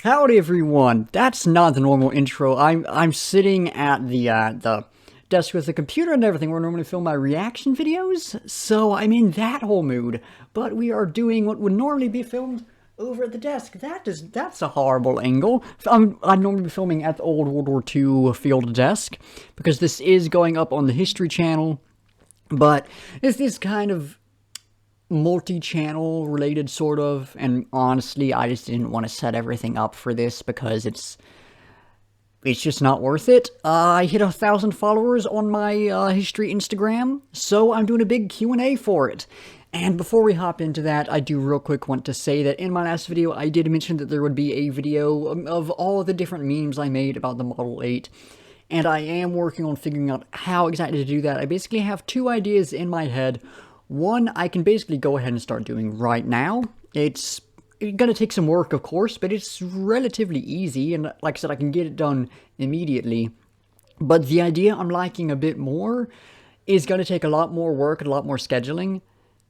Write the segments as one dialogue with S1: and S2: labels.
S1: Howdy everyone. That's not the normal intro. I'm sitting at the desk with the computer and everything where I normally film my reaction videos, so I'm in that whole mood. But we are doing what would normally be filmed over at the desk. That's a horrible angle. I'd normally be filming at the old World War II field desk, because this is going up on the History Channel, but this is kind of multi-channel related, sort of, and honestly I just didn't want to set everything up for this because it's just not worth it. I hit 1,000 followers on my history Instagram, so I'm doing a big Q&A for it. And before we hop into that, I do real quick want to say that in my last video I did mention that there would be a video of all of the different memes I made about the Model 8, and I am working on figuring out how exactly to do that. I basically have two ideas in my head. One, I can basically go ahead and start doing right now. It's gonna take some work, of course, but it's relatively easy, and like I said, I can get it done immediately. But the idea I'm liking a bit more is gonna take a lot more work and a lot more scheduling.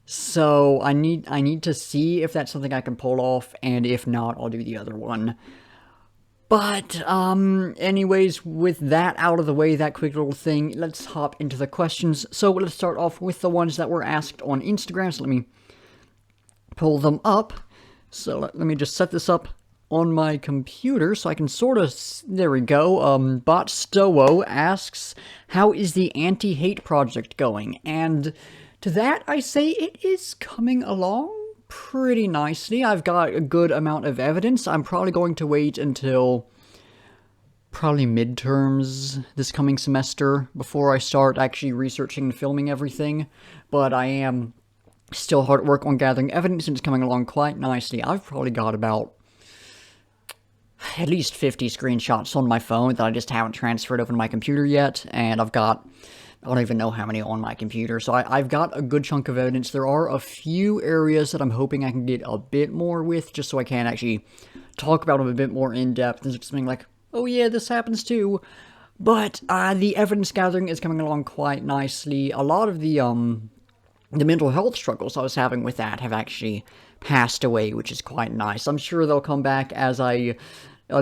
S1: So I need to see if that's something I can pull off, and if not, I'll do the other one. But, anyways, with that out of the way, that quick little thing, let's hop into the questions. So let's start off with the ones that were asked on Instagram. So let me pull them up. So let me just set this up on my computer so I can sort of, there we go. Botstowo asks, how is the anti-hate project going? And to that, I say it is coming along pretty nicely. I've got a good amount of evidence. I'm probably going to wait until probably midterms this coming semester before I start actually researching and filming everything, but I am still hard at work on gathering evidence, and it's coming along quite nicely. I've probably got about at least 50 screenshots on my phone that I just haven't transferred over to my computer yet, and I don't even know how many on my computer, so I've got a good chunk of evidence. There are a few areas that I'm hoping I can get a bit more with, just so I can actually talk about them a bit more in depth, and something like, oh yeah, this happens too. But the evidence gathering is coming along quite nicely. A lot of the mental health struggles I was having with that have actually passed away, which is quite nice. I'm sure they'll come back as I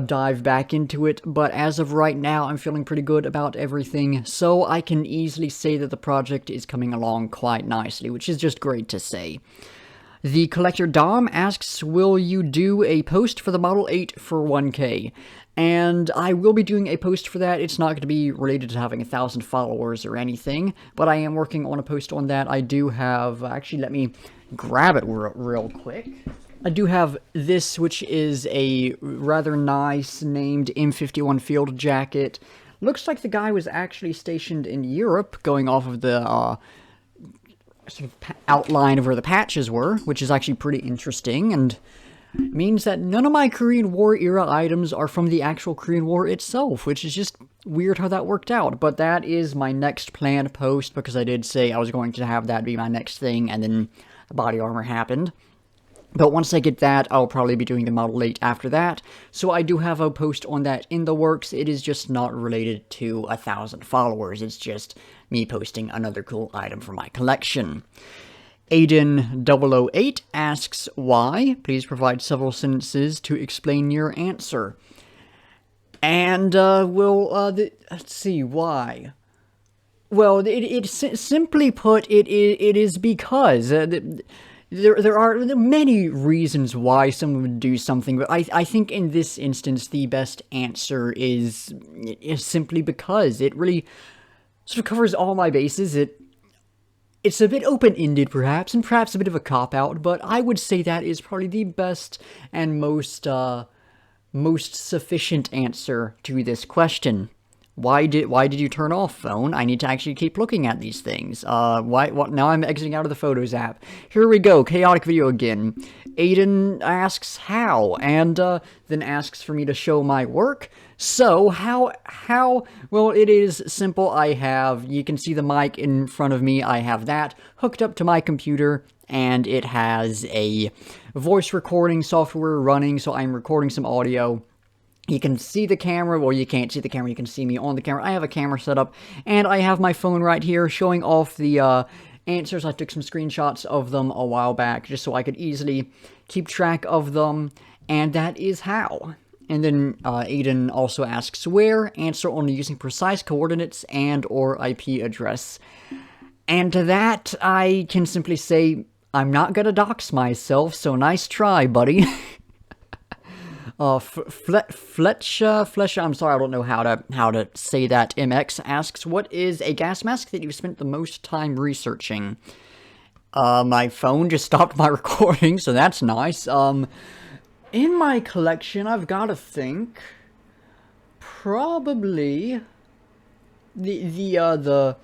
S1: dive back into it, but as of right now, I'm feeling pretty good about everything, so I can easily say that the project is coming along quite nicely, which is just great to say. The Collector Dom asks, will you do a post for the Model 8 for 1K? And I will be doing a post for that. It's not going to be related to having 1,000 followers or anything, but I am working on a post on that. I do have, actually, let me grab it real quick. I do have this, which is a rather nice named M51 field jacket. Looks like the guy was actually stationed in Europe, going off of the sort of outline of where the patches were, which is actually pretty interesting, and means that none of my Korean War era items are from the actual Korean War itself, which is just weird how that worked out. But that is my next planned post, because I did say I was going to have that be my next thing, and then the body armor happened. But once I get that, I'll probably be doing the Model 8 after that. So I do have a post on that in the works. It is just not related to 1,000 followers. It's just me posting another cool item for my collection. Aiden008 asks, why? Please provide several sentences to explain your answer. And, let's see, why? Well, simply put, it is because... There are many reasons why someone would do something, but I think in this instance the best answer is simply because it really sort of covers all my bases. It's a bit open-ended perhaps, and perhaps a bit of a cop-out, but I would say that is probably the best and most sufficient answer to this question. Why did you turn off, phone? I need to actually keep looking at these things. What? Now I'm exiting out of the Photos app. Here we go, chaotic video again. Aiden asks how, and then asks for me to show my work. So, how? Well, it is simple. You can see the mic in front of me. I have that hooked up to my computer, and it has a voice recording software running, so I'm recording some audio. You can see the camera, well, you can't see the camera, you can see me on the camera. I have a camera set up, and I have my phone right here showing off the answers. I took some screenshots of them a while back, just so I could easily keep track of them, and that is how. And then Aiden also asks where, answer only using precise coordinates and or IP address. And to that, I can simply say, I'm not gonna dox myself, so nice try, buddy. Fletcher, I'm sorry, I don't know how to say that. MX asks, what is a gas mask that you've spent the most time researching? My phone just stopped my recording, so that's nice. In my collection, I've got to think, probably the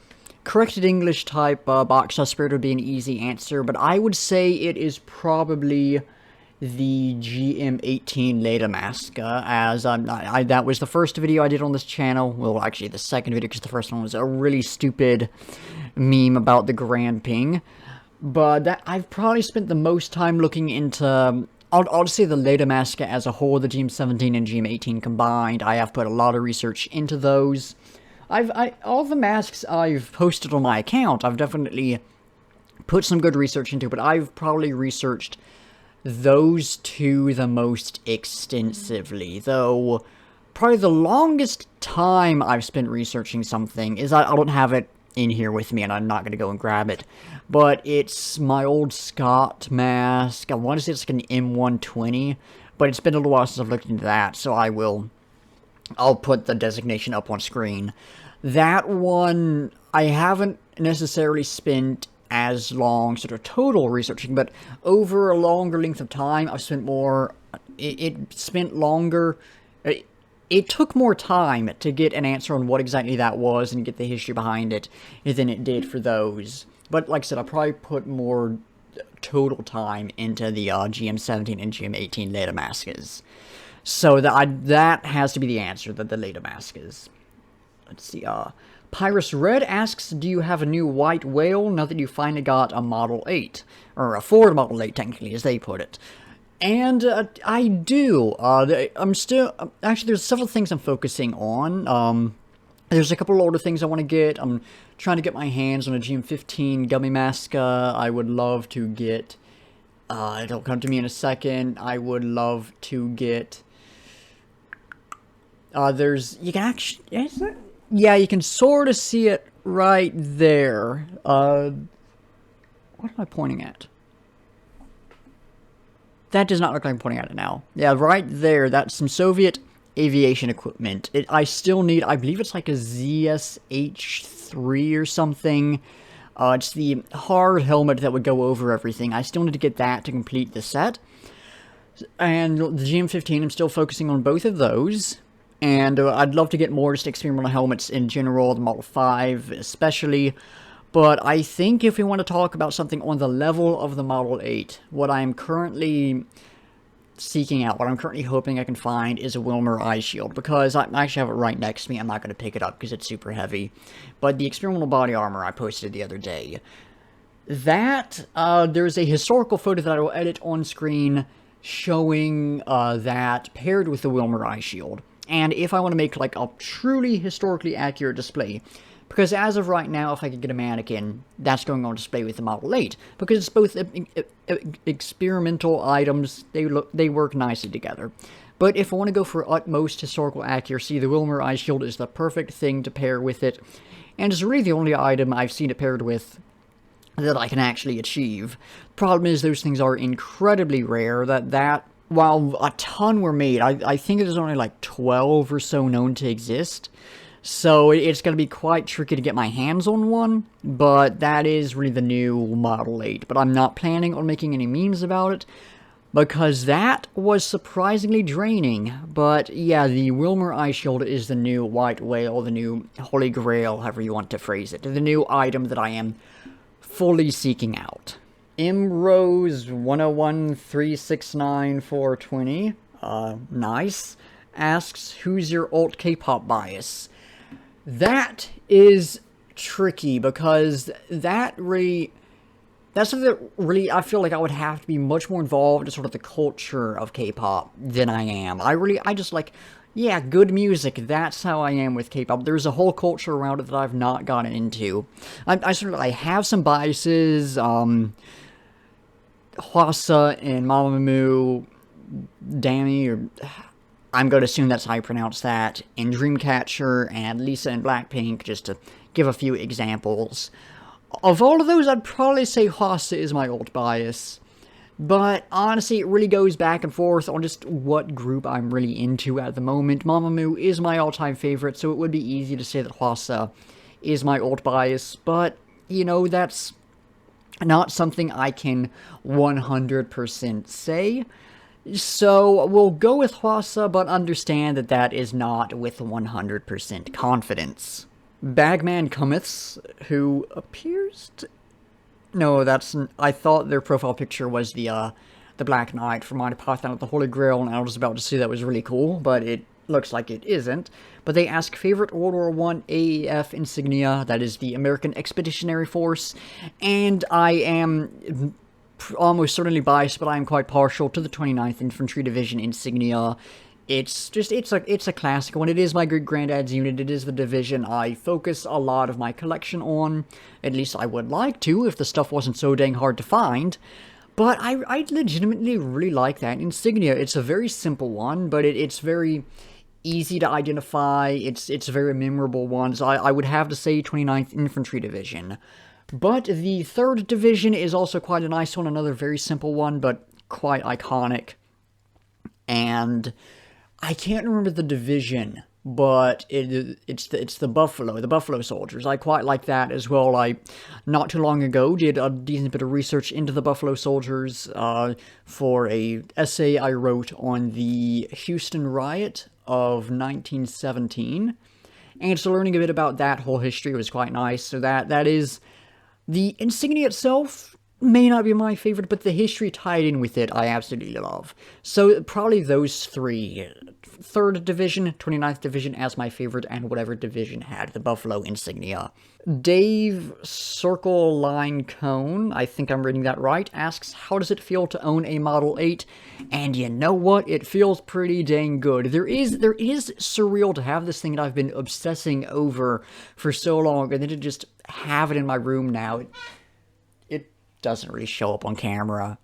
S1: corrected English type box spirit would be an easy answer, but I would say it is probably the GM18 Leda mask, as that was the first video I did on this channel. Well, actually, the second video, because the first one was a really stupid meme about the Grand Ping. But that I've probably spent the most time looking into. I'll just say the Leda mask as a whole, the GM17 and GM18 combined. I have put a lot of research into those. All the masks I've posted on my account, I've definitely put some good research into, but I've probably researched those two the most extensively. Though, probably the longest time I've spent researching something is I don't have it in here with me, and I'm not going to go and grab it. But it's my old Scott mask. I want to say it's like an M120, but it's been a little while since I've looked into that, so I'll put the designation up on screen. That one, I haven't necessarily spent as long sort of total researching, but over a longer length of time, I've spent more, it spent longer, it took more time to get an answer on what exactly that was and get the history behind it than it did for those. But like I said, I probably put more total time into the GM17 and GM18 Leda masks. So that has to be the answer, that the Leda masks. Let's see, Pyrus Red asks, do you have a new white whale now that you finally got a Model 8? Or a Ford Model 8, technically, as they put it. And I do. I'm still... actually, there's several things I'm focusing on. There's a couple older things I want to get. I'm trying to get my hands on a GM15 gummy mask. I would love to get... it'll come to me in a second. I would love to get... there's... You can actually... Yeah, you can sort of see it right there. What am I pointing at? That does not look like I'm pointing at it now. Yeah, right there, that's some Soviet aviation equipment. I still need, I believe it's like a ZSH-3 or something. It's the hard helmet that would go over everything. I still need to get that to complete the set. And the GM15, I'm still focusing on both of those. And I'd love to get more just experimental helmets in general, the Model 5 especially. But I think if we want to talk about something on the level of the Model 8, what I'm currently seeking out, what I'm currently hoping I can find is a Wilmer eye shield. Because I actually have it right next to me. I'm not going to pick it up because it's super heavy. But the experimental body armor I posted the other day. That, there's a historical photo that I will edit on screen showing that paired with the Wilmer eye shield. And if I want to make like a truly historically accurate display, because as of right now, if I could get a mannequin, that's going on display with the Model 8, because it's both experimental items, they work nicely together. But if I want to go for utmost historical accuracy, the Wilmer eye shield is the perfect thing to pair with it, and it's really the only item I've seen it paired with that I can actually achieve. Problem is, those things are incredibly rare, while a ton were made, I think there's only like 12 or so known to exist. So it's going to be quite tricky to get my hands on one, but that is really the new Model 8. But I'm not planning on making any memes about it, because that was surprisingly draining. But yeah, the Wilmer eye shield is the new white whale, the new holy grail, however you want to phrase it. The new item that I am fully seeking out. Mrose 101369420, nice, asks, who's your alt K-pop bias? That is tricky, because that's something that really, I feel like I would have to be much more involved in sort of the culture of K-pop than I am. I just like, yeah, good music, that's how I am with K-pop. There's a whole culture around it that I've not gotten into. I have some biases, Hwasa and Mamamoo, Dammy, or I'm going to assume that's how you pronounce that, in Dreamcatcher and Lisa in Blackpink, just to give a few examples. Of all of those, I'd probably say Hwasa is my alt bias. But honestly, it really goes back and forth on just what group I'm really into at the moment. Mamamoo is my all-time favorite, so it would be easy to say that Hwasa is my alt bias. But, you know, that's not something I can 100% say. So we'll go with Hwasa, but understand that that is not with 100% confidence. Bagman Comeths, who appears to... No, that's... I thought their profile picture was the Black Knight from Mighty Python with the Holy Grail, and I was about to say that was really cool, but it looks like it isn't. But they ask, favorite World War I AEF insignia, that is the American Expeditionary Force, and I am almost certainly biased, but I am quite partial to the 29th Infantry Division insignia. It's a classic one. It is my great-granddad's unit. It is the division I focus a lot of my collection on. At least I would like to, if the stuff wasn't so dang hard to find. But I legitimately really like that insignia. It's a very simple one, but it's very easy to identify. It's a very memorable one. So I would have to say 29th Infantry Division. But the 3rd Division is also quite a nice one. Another very simple one, but quite iconic. And I can't remember the division, but it's the Buffalo Soldiers. I quite like that as well. I, not too long ago, did a decent bit of research into the Buffalo Soldiers for a essay I wrote on the Houston riot of 1917. And so learning a bit about that whole history was quite nice. So that is... The insignia itself may not be my favorite, but the history tied in with it I absolutely love. So probably those three. 3rd Division, 29th Division as my favorite, and whatever division had the Buffalo insignia. Dave Circle Line Cone, I think I'm reading that right, asks, how does it feel to own a Model 8? And you know what? It feels pretty dang good. There is surreal to have this thing that I've been obsessing over for so long, and then to just have it in my room now. It doesn't really show up on camera.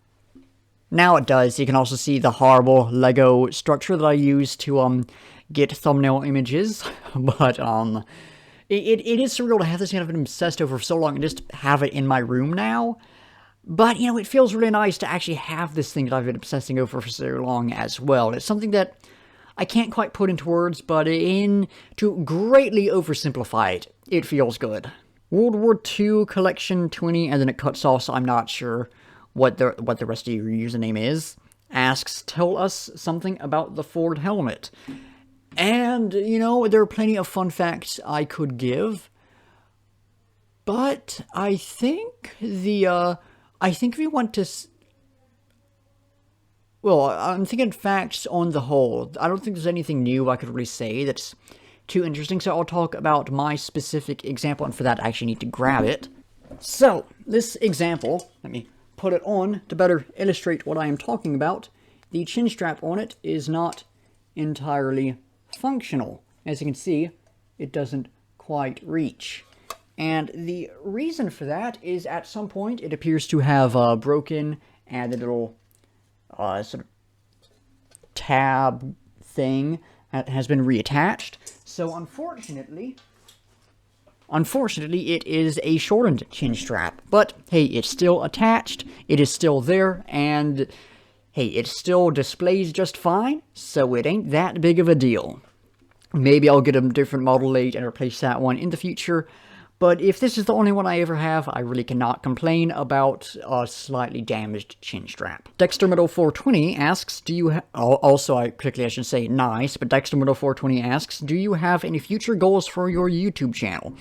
S1: Now it does. You can also see the horrible Lego structure that I use to get thumbnail images. But it is surreal to have this thing I've been obsessed over for so long and just have it in my room now. But, you know, it feels really nice to actually have this thing that I've been obsessing over for so long as well. It's something that I can't quite put into words, but to greatly oversimplify it, it feels good. World War II Collection 20, and then it cuts off, so I'm not sure what the rest of your username is, asks, tell us something about the Ford helmet. And, you know, there are plenty of fun facts I could give, but I think if you want to... Well, I'm thinking facts on the whole. I don't think there's anything new I could really say that's too interesting, so I'll talk about my specific example, and for that I actually need to grab it. So, this example, let me put it on to better illustrate what I am talking about. The chin strap on it is not entirely functional. As you can see, it doesn't quite reach. And the reason for that is at some point it appears to have broken, and the little sort of tab thing has been reattached. So unfortunately, it is a shortened chin strap. But hey, it's still attached, it is still there, and hey, it still displays just fine, so it ain't that big of a deal. Maybe I'll get a different Model 8 and replace that one in the future, but if this is the only one I ever have, I really cannot complain about a slightly damaged chin strap. DexterMetal420 asks, do you also, I should say nice, but DexterMetal420 asks, do you have any future goals for your YouTube channel?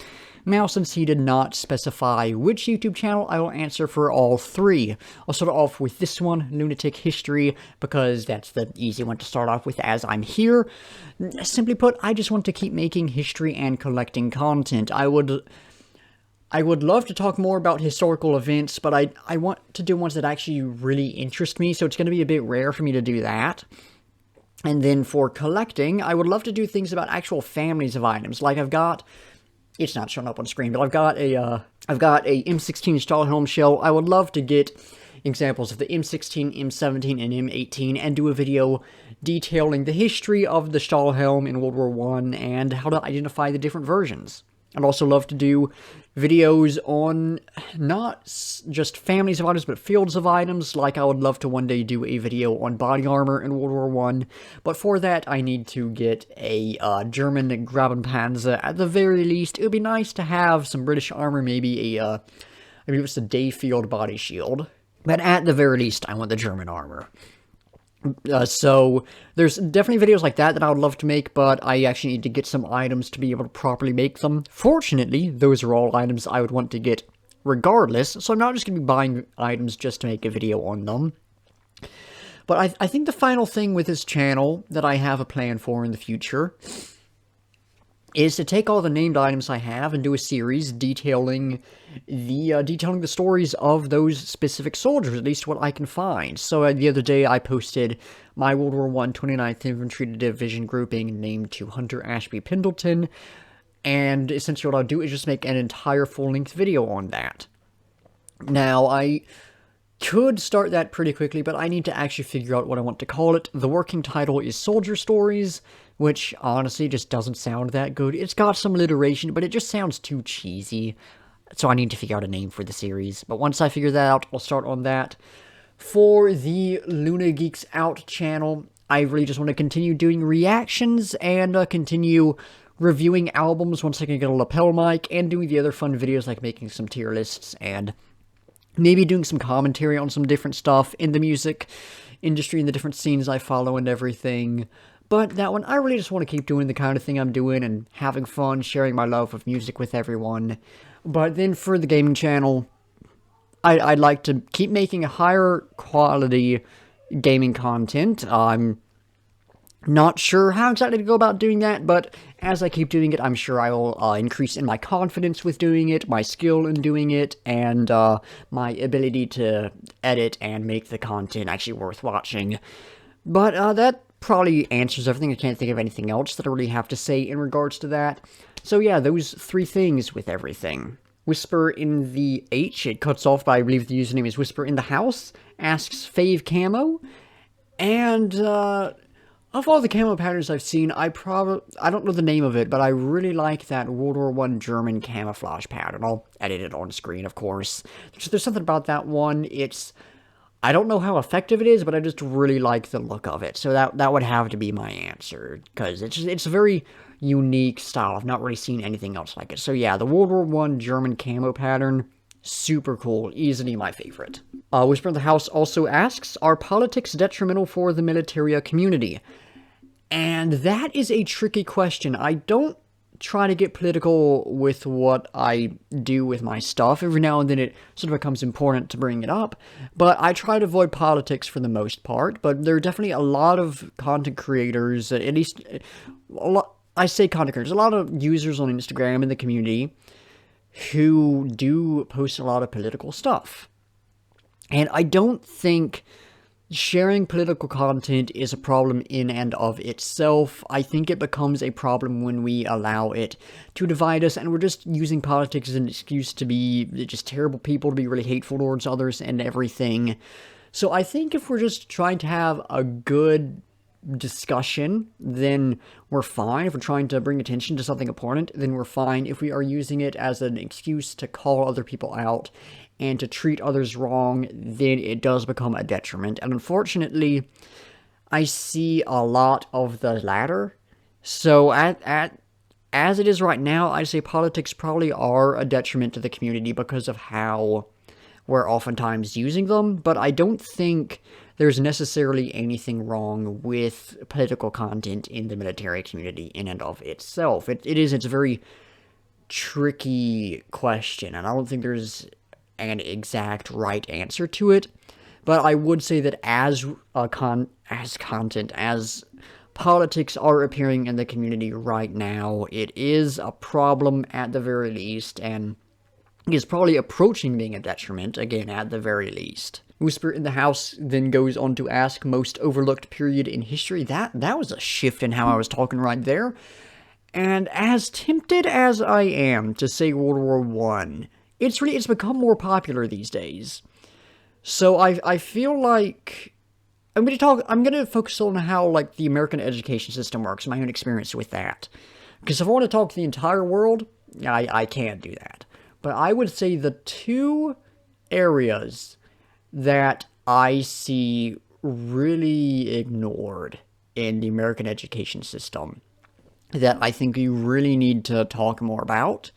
S1: Now, since he did not specify which YouTube channel, I will answer for all three. I'll start off with this one, Lunatic History, because that's the easy one to start off with as I'm here. Simply put, I just want to keep making history and collecting content. I would love to talk more about historical events, but I want to do ones that actually really interest me, so it's going to be a bit rare for me to do that. And then for collecting, I would love to do things about actual families of items. Like it's not showing up on screen, but I've got a M16 Stahlhelm shell. I would love to get examples of the M16, M17, and M18, and do a video detailing the history of the Stahlhelm in World War I and how to identify the different versions. I'd also love to do videos on not just families of items, but fields of items, like I would love to one day do a video on body armor in World War I, but for that I need to get a German Grabenpanzer at the very least. It would be nice to have some British armor, maybe I believe it's a Dayfield body shield, but at the very least I want the German armor. So there's definitely videos like that I would love to make, but I actually need to get some items to be able to properly make them. Fortunately, those are all items I would want to get regardless, so I'm not just going to be buying items just to make a video on them. But I think the final thing with this channel that I have a plan for in the future is to take all the named items I have and do a series detailing the stories of those specific soldiers, at least what I can find. So the other day I posted my World War I 29th Infantry Division grouping named to Hunter Ashby Pendleton, and essentially what I'll do is just make an entire full-length video on that. Now, I could start that pretty quickly, but I need to actually figure out what I want to call it. The working title is Soldier Stories, which honestly just doesn't sound that good. It's got some alliteration, but it just sounds too cheesy. So I need to figure out a name for the series. But once I figure that out, I'll start on that. For the Luna Geeks Out channel, I really just want to continue doing reactions and continue reviewing albums once I can get a lapel mic, and doing the other fun videos like making some tier lists and maybe doing some commentary on some different stuff in the music industry and the different scenes I follow and everything. But that one, I really just want to keep doing the kind of thing I'm doing and having fun, sharing my love of music with everyone. But then for the gaming channel, I'd like to keep making a higher quality gaming content. I'm not sure how exactly to go about doing that, but as I keep doing it, I'm sure I will increase in my confidence with doing it, my skill in doing it, and my ability to edit and make the content actually worth watching. But that probably answers everything. I can't think of anything else that I really have to say in regards to that. So yeah, those three things with everything. Whisper in the H, it cuts off, but I believe the username is Whisper in the House, asks Fave Camo, and of all the camo patterns I've seen, I don't know the name of it, but I really like that World War I German camouflage pattern. I'll edit it on screen, of course. There's something about that one. I don't know how effective it is, but I just really like the look of it. So that would have to be my answer, because it's a very unique style. I've not really seen anything else like it. So yeah, the World War I German camo pattern, super cool, easily my favorite. Whisper in the House also asks, are politics detrimental for the militaria community? And that is a tricky question. I don't try to get political with what I do with my stuff. Every now and then it sort of becomes important to bring it up, but I try to avoid politics for the most part. But there are definitely a lot of content creators, at least I say content creators, a lot of users on Instagram in the community who do post a lot of political stuff. And I don't think sharing political content is a problem in and of itself. I think it becomes a problem when we allow it to divide us, and we're just using politics as an excuse to be just terrible people, to be really hateful towards others and everything. So I think if we're just trying to have a good discussion, then we're fine. If we're trying to bring attention to something important, then we're fine. If we are using it as an excuse to call other people out and to treat others wrong, then it does become a detriment. And unfortunately, I see a lot of the latter. So as it is right now, I'd say politics probably are a detriment to the community because of how we're oftentimes using them. But I don't think there's necessarily anything wrong with political content in the military community in and of itself. It's a very tricky question, and I don't think there's an exact right answer to it, but I would say that as politics are appearing in the community right now, it is a problem at the very least, and is probably approaching being a detriment, again, at the very least. Whisper in the House then goes on to ask, most overlooked period in history. That was a shift in how I was talking right there. And as tempted as I am to say World War I, it's become more popular these days. So I feel like I'm gonna focus on how like the American education system works, my own experience with that. Because if I want to talk to the entire world, I can't do that. But I would say the two areas that I see really ignored in the American education system that I think we really need to talk more about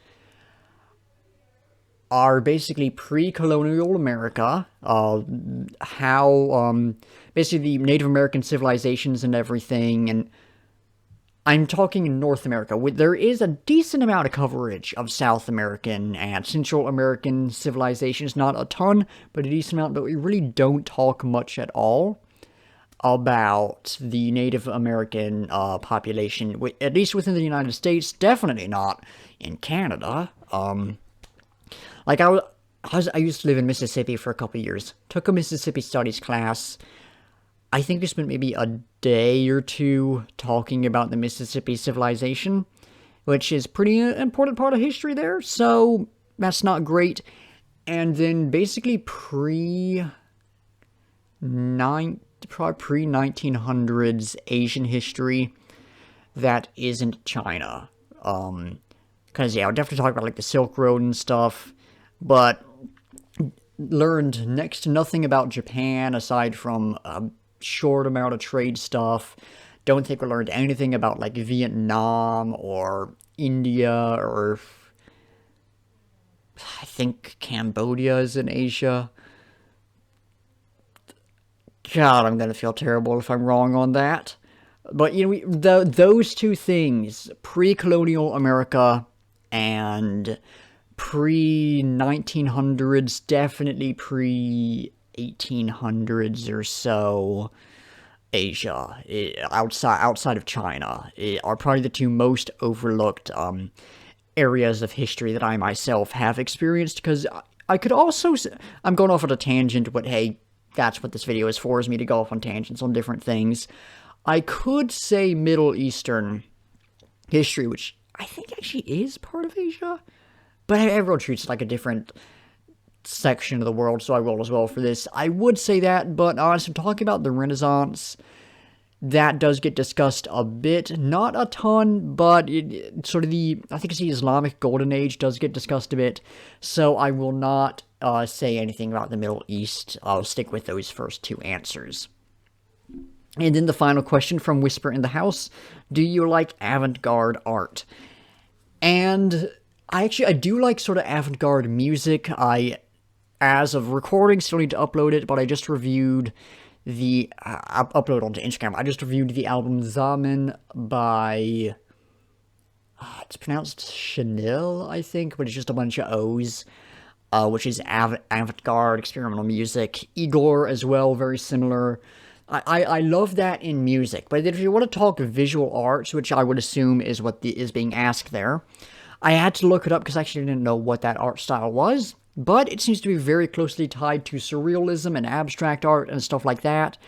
S1: are basically pre-colonial America, how basically the Native American civilizations and everything, and I'm talking in North America. There is a decent amount of coverage of South American and Central American civilizations, not a ton, but a decent amount, but we really don't talk much at all about the Native American population, at least within the United States, definitely not in Canada. Like, I used to live in Mississippi for a couple years. Took a Mississippi Studies class. I think we spent maybe a day or two talking about the Mississippi civilization, which is pretty important part of history there, so that's not great. And then basically pre-1900s Asian history that isn't China. Because, yeah, I'll definitely talk about, like, the Silk Road and stuff, but learned next to nothing about Japan aside from a short amount of trade stuff. Don't think we learned anything about, like, Vietnam or India or I think Cambodia is in Asia. God, I'm gonna feel terrible if I'm wrong on that. But, you know, those two things, pre-colonial America and pre-1900s, definitely pre-1800s or so, Asia, outside of China, are probably the two most overlooked areas of history that I myself have experienced, because I could also, I'm going off on a tangent, but hey, that's what this video is for, is me to go off on tangents on different things. I could say Middle Eastern history, which I think actually is part of Asia, but everyone treats it like a different section of the world, so I will as well for this. I would say that, but honestly, talking about the Renaissance, that does get discussed a bit, not a ton, but sort of I think it's the Islamic Golden Age does get discussed a bit, so I will not say anything about the Middle East. I'll stick with those first two answers. And then the final question from Whisper in the House, do you like avant-garde art? And I do like sort of avant-garde music. As of recording, still need to upload it, but I just reviewed upload onto Instagram. I just reviewed the album Zaman by, it's pronounced Chanel, I think, but it's just a bunch of O's, which is avant-garde experimental music. Igor as well, very similar. I love that in music, but if you want to talk visual arts, which I would assume is what is being asked there, I had to look it up because I actually didn't know what that art style was, but it seems to be very closely tied to surrealism and abstract art and stuff like that.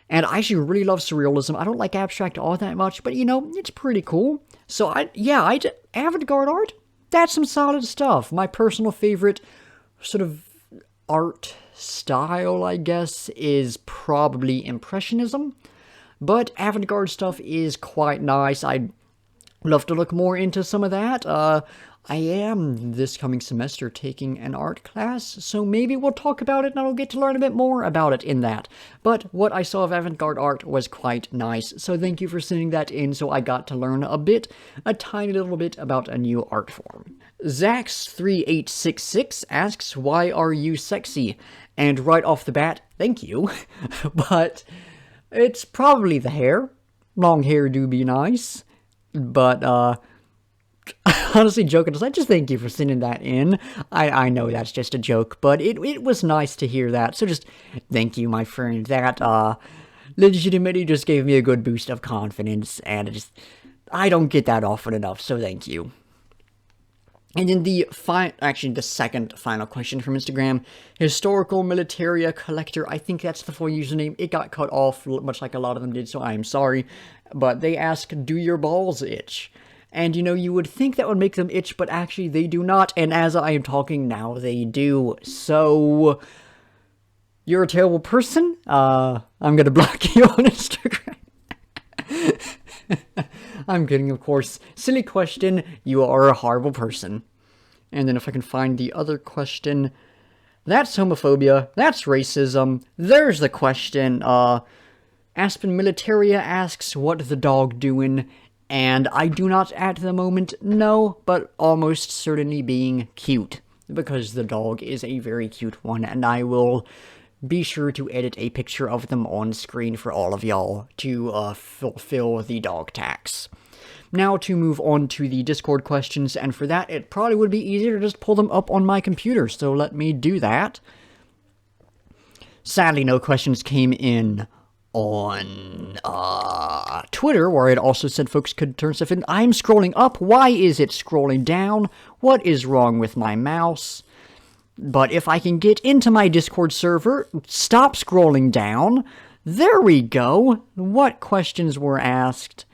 S1: And I actually really love surrealism. I don't like abstract all that much, but you know, it's pretty cool. So avant-garde art, that's some solid stuff. My personal favorite sort of art style, I guess, is probably Impressionism, but avant-garde stuff is quite nice. I'd love to look more into some of that. I am, this coming semester, taking an art class, so maybe we'll talk about it and I'll get to learn a bit more about it in that. But what I saw of avant-garde art was quite nice, so thank you for sending that in so I got to learn a tiny little bit about a new art form. Zax3866 asks, why are you sexy? And right off the bat, thank you, but it's probably the hair. Long hair do be nice, but honestly, joking aside, just thank you for sending that in. I know that's just a joke, but it was nice to hear that, so just thank you, my friend. That legitimately just gave me a good boost of confidence, and I don't get that often enough, so thank you. And then the second final question from Instagram, historical militaria collector, I think that's the full username. It got cut off, much like a lot of them did, so I am sorry. But they ask, do your balls itch? And, you know, you would think that would make them itch, but actually they do not, and as I am talking now, they do. So, You're a terrible person. I'm gonna block you on Instagram. I'm kidding, of course. Silly question. You are a horrible person. And then if I can find the other question, that's homophobia. That's racism. There's the question. Aspen Militaria asks, what the dog doing? And I do not at the moment know, but almost certainly being cute. Because the dog is a very cute one, and I will be sure to edit a picture of them on screen for all of y'all to fulfill the dog tax. Now to move on to the Discord questions, and for that it probably would be easier to just pull them up on my computer, so let me do that. Sadly, no questions came in on Twitter, where it also said folks could turn stuff in. I'm scrolling up. Why is it scrolling down? What is wrong with my mouse? But if I can get into my Discord server, stop scrolling down. There we go. What questions were asked?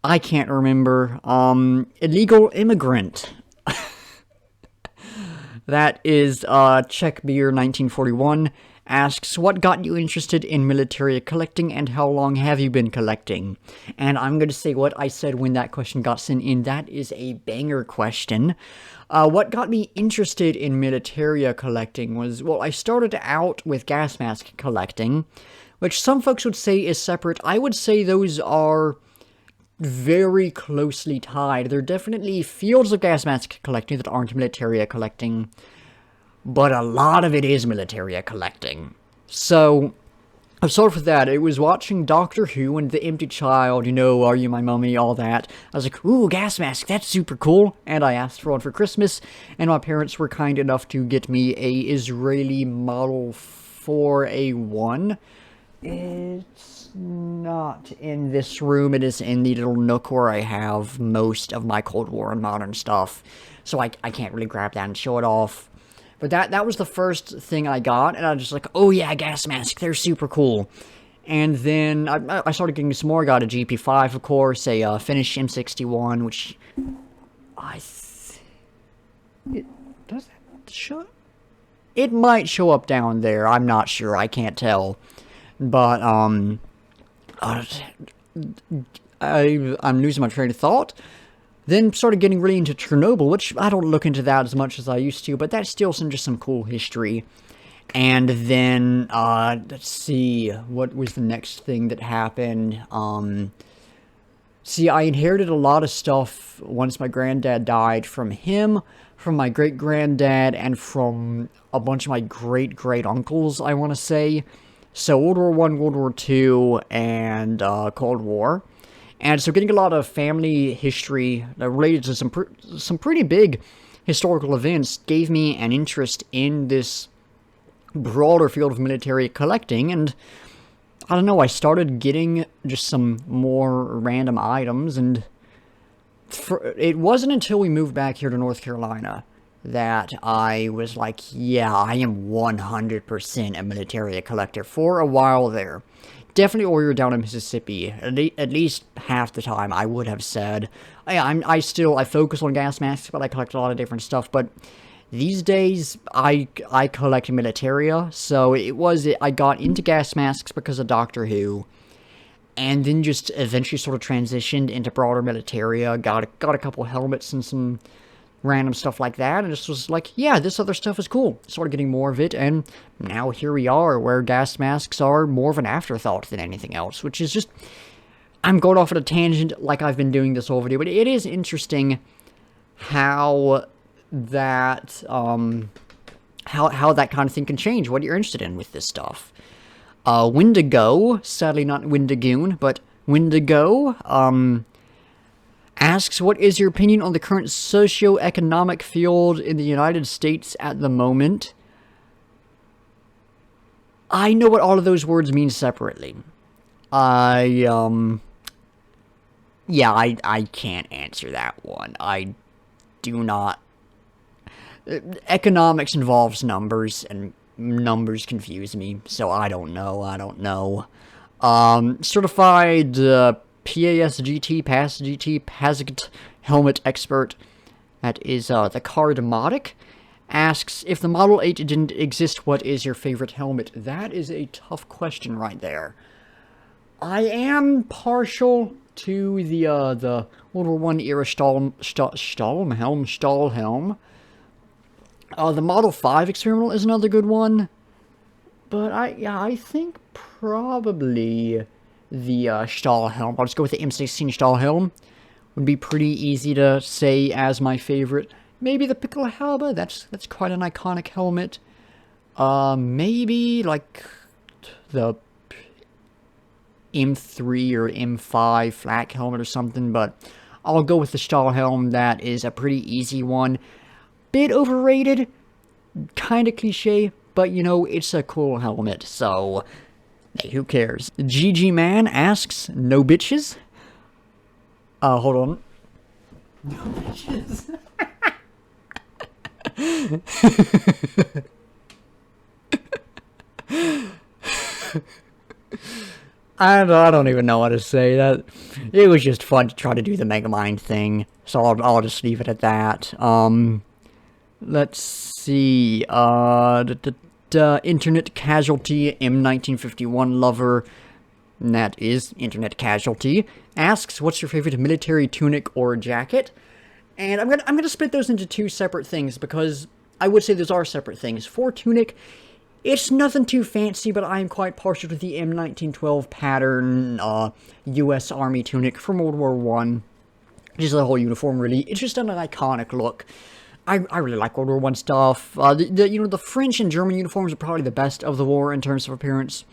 S1: I can't remember. Illegal immigrant. That is Czech Beer 1941 asks, what got you interested in militaria collecting and how long have you been collecting? And I'm going to say what I said when that question got sent in. That is a banger question. What got me interested in militaria collecting was, well, I started out with gas mask collecting, which some folks would say is separate. I would say those are very closely tied. There are definitely fields of gas mask collecting that aren't militaria collecting, but a lot of it is militaria collecting. So, I started with that. It was watching Doctor Who and The Empty Child, you know, Are You My Mummy, all that. I was like, ooh, gas mask, that's super cool. And I asked for one for Christmas, and my parents were kind enough to get me a Israeli Model 4A1. It's not in this room. It is in the little nook where I have most of my Cold War and modern stuff. So I can't really grab that and show it off. But that was the first thing I got, and I was just like, oh yeah, gas mask, they're super cool. And then I started getting some more. I got a GP5, of course, a Finnish M61, which it does that show? It might show up down there. I'm not sure. I can't tell. But I'm losing my train of thought. Then started getting really into Chernobyl, which I don't look into that as much as I used to, but that's still just some cool history. And then, let's see, what was the next thing that happened? See, I inherited a lot of stuff once my granddad died from him, from my great-granddad, and from a bunch of my great-great-uncles, I want to say. So, World War I, World War II, and Cold War. And so getting a lot of family history related to some pretty big historical events gave me an interest in this broader field of military collecting, and I don't know, I started getting just some more random items, and it wasn't until we moved back here to North Carolina that I was like, yeah, I am 100% a militaria collector. For a while there. Definitely while we were down in Mississippi, at least half the time, I would have said. I focus on gas masks, but I collect a lot of different stuff. But these days, I collect militaria, so I got into gas masks because of Doctor Who, and then just eventually sort of transitioned into broader militaria, got a couple helmets and some random stuff like that, and just was like, yeah, this other stuff is cool. Started getting more of it, and now here we are, where gas masks are more of an afterthought than anything else, which is just, I'm going off at a tangent like I've been doing this whole video, but it is interesting how that, how that kind of thing can change what you're interested in with this stuff. Wendigo, sadly not Wendigoon, but Wendigo, asks, what is your opinion on the current socio-economic field in the United States at the moment? I know what all of those words mean separately. I can't answer that one. I do not. Economics involves numbers, and numbers confuse me, so I don't know. Certified, PASGT, PASGT, PASGT helmet expert. That is the Cardmotic. asks, if the Model 8 didn't exist, what is your favorite helmet? That is a tough question right there. I am partial to the World War I era Stahlhelm. The Model 5 experimental is another good one. But I think probably the Stahlhelm. I'll just go with the M16 Stahlhelm. Would be pretty easy to say as my favorite. Maybe the Pickelhaube. That's quite an iconic helmet. Maybe like the M3 or M5 flak helmet or something. But I'll go with the Stahlhelm. That is a pretty easy one. Bit overrated. Kind of cliche. But, you know, it's a cool helmet, so, hey, who cares? GG Man asks, no bitches? Hold on. No bitches. I don't even know what to say. That it was just fun to try to do the Megamind thing, so I'll just leave it at that. Let's see, Internet Casualty, M1951 lover, and that is Internet Casualty, asks, what's your favorite military tunic or jacket? And I'm gonna split those into two separate things, because I would say those are separate things. For tunic, it's nothing too fancy, but I'm quite partial to the M1912 pattern, U.S. Army tunic from World War I. Just the whole uniform, really. It's just an iconic look. I really like World War I stuff. The French and German uniforms are probably the best of the war in terms of appearance.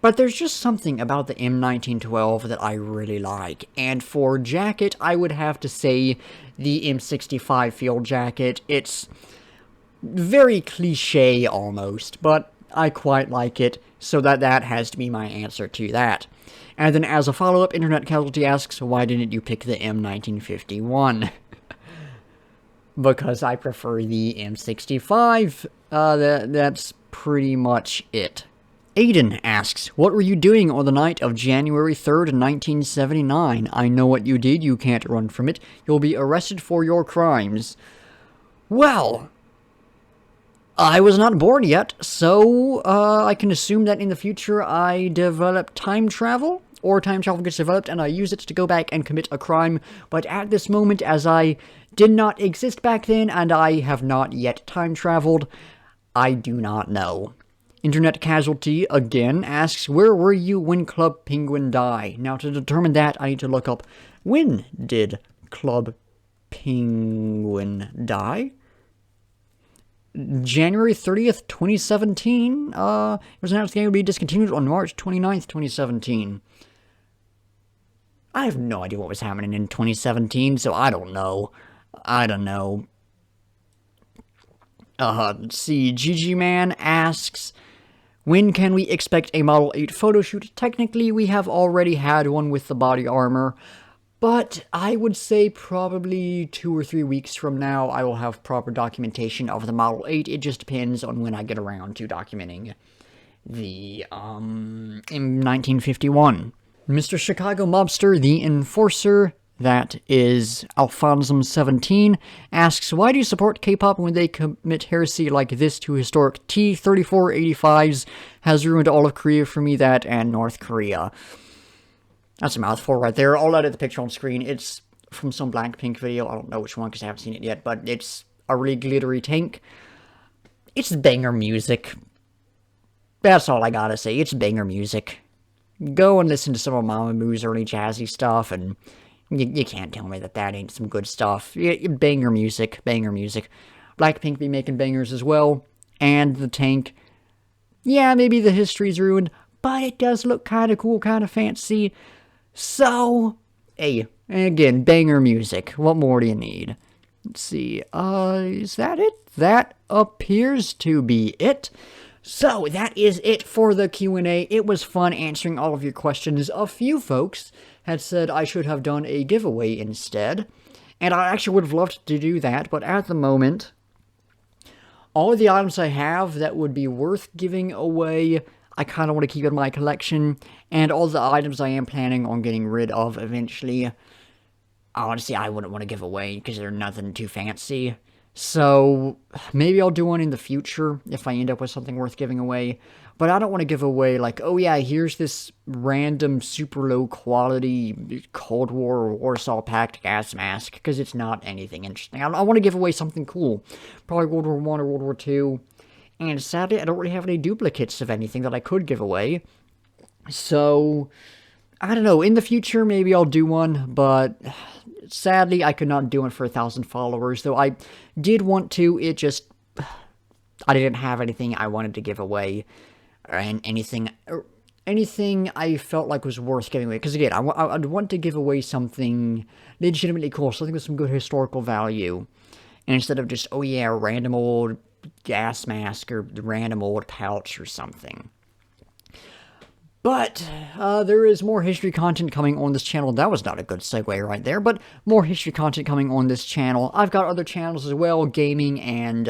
S1: But there's just something about the M1912 that I really like. And for jacket, I would have to say the M65 field jacket. It's very cliche almost, but I quite like it. So that has to be my answer to that. And then as a follow-up, Internet Casualty asks, why didn't you pick the M1951? Because I prefer the M65. That's pretty much it. Aiden asks, what were you doing on the night of January 3rd, 1979? I know what you did, you can't run from it. You'll be arrested for your crimes. Well, I was not born yet, so I can assume that in the future I develop time travel, or time travel gets developed and I use it to go back and commit a crime. But at this moment, as I did not exist back then, and I have not yet time traveled, I do not know. Internet Casualty, again, asks, where were you when Club Penguin died? Now, to determine that, I need to look up, when did Club Penguin die? January 30th, 2017. It was announced the game would be discontinued on March 29th, 2017. I have no idea what was happening in 2017, so I don't know. Let's see. GG Man asks, when can we expect a Model 8 photoshoot? Technically, we have already had one with the body armor, but I would say probably 2 or 3 weeks from now, I will have proper documentation of the Model 8. It just depends on when I get around to documenting the, M1951. Mr. Chicago Mobster, the Enforcer, that is Alphonsum17, asks, why do you support Kpop when they commit heresy like this to historic T-3485s? Has ruined all of Korea for me, that, and North Korea. That's a mouthful right there. I'll edit the picture on screen. It's from some Blackpink video. I don't know which one because I haven't seen it yet, but it's a really glittery tank. It's banger music. That's all I gotta say. It's banger music. Go and listen to some of Mamamoo's early jazzy stuff, and you can't tell me that ain't some good stuff. Banger music, banger music. Blackpink be making bangers as well, and the tank. Yeah, maybe the history's ruined, but it does look kind of cool, kind of fancy. So, hey, again, banger music. What more do you need? Let's see, is that it? That appears to be it. So, that is it for the Q&A. It was fun answering all of your questions. A few folks had said I should have done a giveaway instead, and I actually would have loved to do that, but at the moment, all of the items I have that would be worth giving away, I kind of want to keep in my collection, and all the items I am planning on getting rid of eventually, honestly, I wouldn't want to give away because they're nothing too fancy. So maybe I'll do one in the future if I end up with something worth giving away. But I don't want to give away like, oh yeah, here's this random super low quality Cold War or Warsaw Pact gas mask, because it's not anything interesting. I want to give away something cool. Probably World War I or World War II. And sadly, I don't really have any duplicates of anything that I could give away. So, I don't know, in the future maybe I'll do one, but sadly I could not do it for 1,000 followers, though I did want to, I didn't have anything I wanted to give away, and anything I felt like was worth giving away, because again, I'd want to give away something legitimately cool, something with some good historical value, instead of just, oh yeah, random old gas mask, or random old pouch or something. But there is more history content coming on this channel. That was not a good segue right there, but more history content coming on this channel. I've got other channels as well, gaming and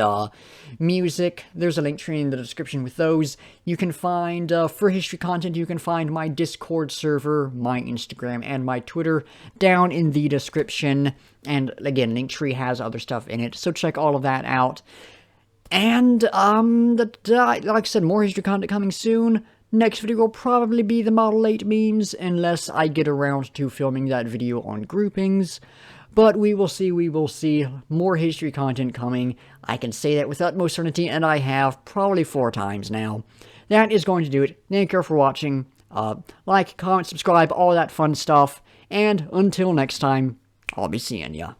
S1: music. There's a link tree in the description with those. You can find, for history content, you can find my Discord server, my Instagram, and my Twitter down in the description. And again, Linktree has other stuff in it, so check all of that out. And, like I said, more history content coming soon. Next video will probably be the Model 8 memes, unless I get around to filming that video on groupings. But we will see, more history content coming. I can say that with utmost certainty, and I have probably 4 times now. That is going to do it. Thank you for watching. Like, comment, subscribe, all that fun stuff. And until next time, I'll be seeing ya.